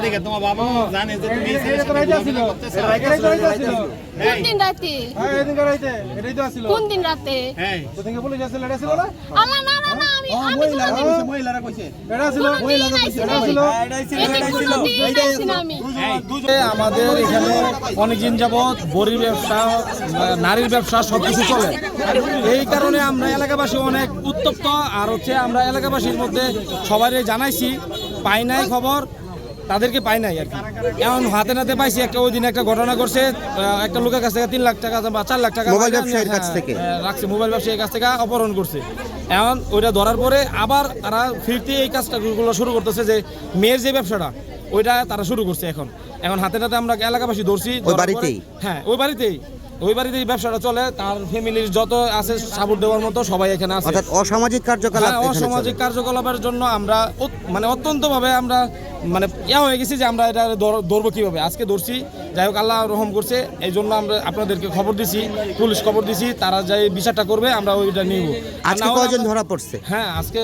দেখে তোমার বাবা জানে যে তুমি কোন দিন রাতে? হ্যাঁ এদিকে রাইতে এটাই তো আছিল। কোন দিন রাতে? হ্যাঁ তো থেকে পুলিশ আসছিল এটা ছিল না? আল্লাহ না না না আমি মহিলারা কইছে এটা ছিল মহিলারা ছিল। এটা ছিল আমি আমাদের এখানে অনেকদিন যাবৎ বড়ির ব্যবসা, নারীর ব্যবসা সবকিছু চলে। এই কারণে আমরা এলাকাবাসী অনেক উত্তপ্ত। আর আমরা এলাকাবাসীর মধ্যে সবাই জানাইছি, পাই নাই খবর, তাদেরকে পাই নাই আর কি। এখন হাতে নাতে পাইছি। ওই দিন একটা ঘটনা করছে, একটা লোকের কাছ থেকে 3 লাখ টাকা বা 4 লাখ টাকা মোবাইল ব্যবসায়ীর কাছ থেকে রাখছে, মোবাইল ব্যবসায়ীর কাছ থেকে অপহরণ করছে। এখন ওইটা ধরার পরে আবার তারা ফিরতে এই কাজটাগুলো শুরু করতেছে, যে মেয়ের যে ব্যবসাটা ওইটা তারা শুরু করছে। এখন হাতে নাতে আমরা এলাকাবাসী ধরছি। হ্যাঁ ওই বাড়িতেই ব্যবসাটা চলে। তার ফ্যামিলির যত আছে সাপোর্ট দেওয়ার মতো সবাই এখানে আছে। অর্থাৎ অসামাজিক কার্যকলাপ, অসামাজিক কার্যকলাপের জন্য আমরা মানে অত্যন্তভাবে আমরা মানে হয়ে গেছি যে আমরা এটা ধরবো কিভাবে। আজকে ধরছি, যাই হোক আল্লাহ রহম করছে। এই জন্য আমরা আপনাদেরকে খবর দিছি, পুলিশ খবর দিছি, তারা যাই বিচারটা করবে আমরা ওইটা নিব। আজকে কয়জন ধরা পড়ছে? হ্যাঁ আজকে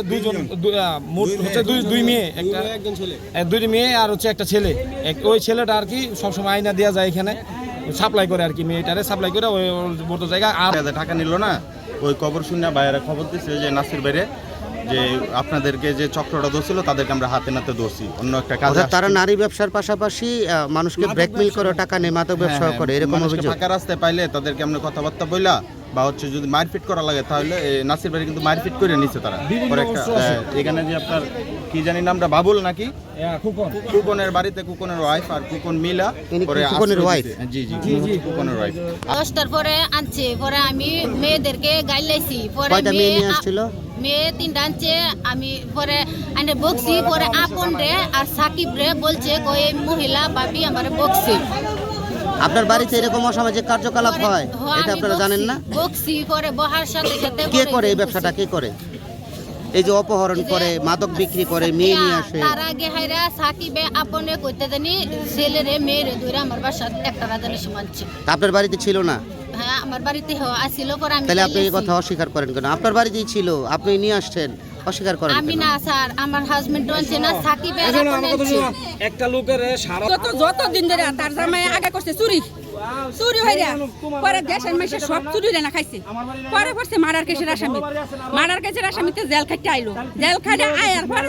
মোট হচ্ছে দুই মেয়ে, একজন ছেলে, 2 মেয়ে আর একটা ছেলে। ওই ছেলেটা আর কি সবসময় আয়না দেওয়া যায় এখানে, সাপ্লাই করে আর কি, মেয়েটারে সাপ্লাই করে ওই বড় জায়গা। আর টাকা নিল না, ওই খবর শুনে বাইরে খবর দিচ্ছে যে নাসির বাইরে যে আপনাদেরকে যে চক্রটা ধরছিল তাদেরকে আমরা হাতে নাতে ধরছি অন্য একটা কাজ। তারা নারী ব্যবসার পাশাপাশি মানুষকে ব্ল্যাকমেইল করে টাকা নেয়, মাদক ব্যবসা করে, এরকম অভিযোগ। ফাঁকা রাস্তায় পাইলে তাদেরকে আমরা কথাবার্তা বইলা বা যদি মারপিট করা লাগে তাহলে নাসির ভাই কিন্তু মারপিট করে নিচ্ছে তারা। এখানে যে আপনার কি জানি নামটা বাবুল নাকি কুকনের বাড়িতে কুকনের ওয়াইফ আর কুকন মিলা কুকনের ওয়াইফ। জি কুকনের ওয়াইফ 10টার পরে আনছে, পরে আমি মেয়েদেরকে গাইলাইছি। পরে কয়টা মেয়ে নিয়ে আসছিল? মেয়ে 3টা আনছে। আমি পরে আনে বকছি, পরে আপন রে আর সাকিব রে বলছে কই মহিলা ভাবি আমারে বকছে। আপনার বাড়িতে এরকম অসামাজিক কার্যকলাপ হয়, এটা আপনারা জানেন না? বকছি, পরে বহার সাথে সাথে কে করে এই ব্যবসাটা? কে করে? এই যে অপহরণ করে, মাদক বিক্রি করে, মেয়ে নিয়ে আসে। তার আগে হাইরা সাকিবে আপনে কইতে জানি ছেলেরে মেয়েরে ধরে আমার বাসা একটা রাজানি সমানছে। আপনার বাড়িতে ছিল না? হ্যাঁ আমার বাড়িতে আসিল। পরে আমি তাহলে আপনি এই কথা অস্বীকার করেন কেন? আপনার বাড়িতেই ছিল, আপনি নিয়ে আসছেন, অস্বীকার করেন আমি কেন? না স্যার, আমার হাজবেন্ড আনছে না, সাকিবে একটা লোকের সারা যত দিন ধরে তার জামাই আগে করছে চুরি হইরা, পরে দেশের মাসে সব চুরি না খাইছে। পরে করছে মার্ডার কেসের আসামিতে জেল খাইতে আইলো। জেল খাইতে আয়ার পরে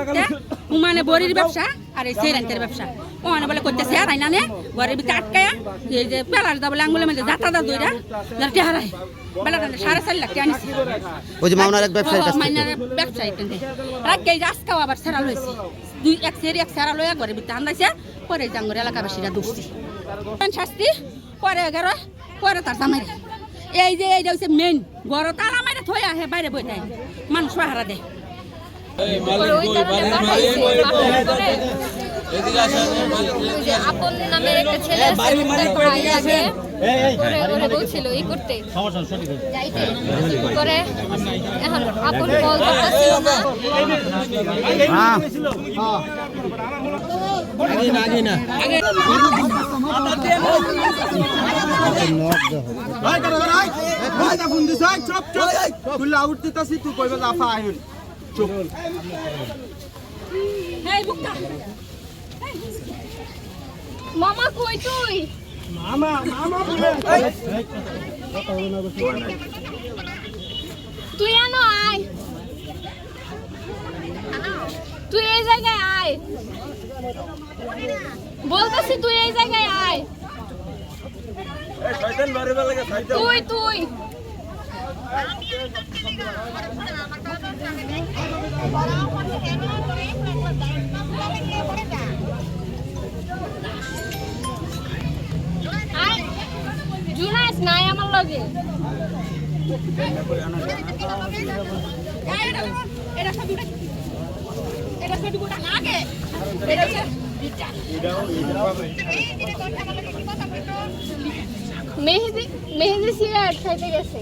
মানে বড়ির ব্যবসা আর এই সেরেন্টের ব্যবসা ও মানে বলে করতেছে। আর আইনা নে ঘরের ভিতরে আটকায়া এই যে পেলার দা বলে আঙ্গুলের মধ্যে যাত্রা দা দইরা যাতে হারাই বেলা 4.5 লাখ টাকা আনিছে। ওই যে মাওনার এক ব্যবসায়ীর কাছ থেকে। মাইনার ব্যবসায়ী তেনে রাখকে আজকাও আবার ছাড়া লইছে। এক ছাড়া লইয়া ঘরের ভিতরে আন্দাইছে। পরে জাঙ্গর এলাকাবাসীরা দৌড়ছি শাস্তি। পরে পরে তার জামাই এই যে এইটা হচ্ছে মেন ঘর তালা মাইরে থই আহে বাইরে বই দেয়, মানুষ পাহারা দেয়। আপন নামের একটা ছেলে বলছিল ই করতে করে, এখন আপন কল করতেছিল না। মামা কই তুই? তুই আনো আয়, তুই এই জায়গায় আয় বলতেছি, তুই এই জায়গায় আয়। তুই জুনাইস নাই আমার লগে। মেহেদি সিগারেট খাইতে গেছে।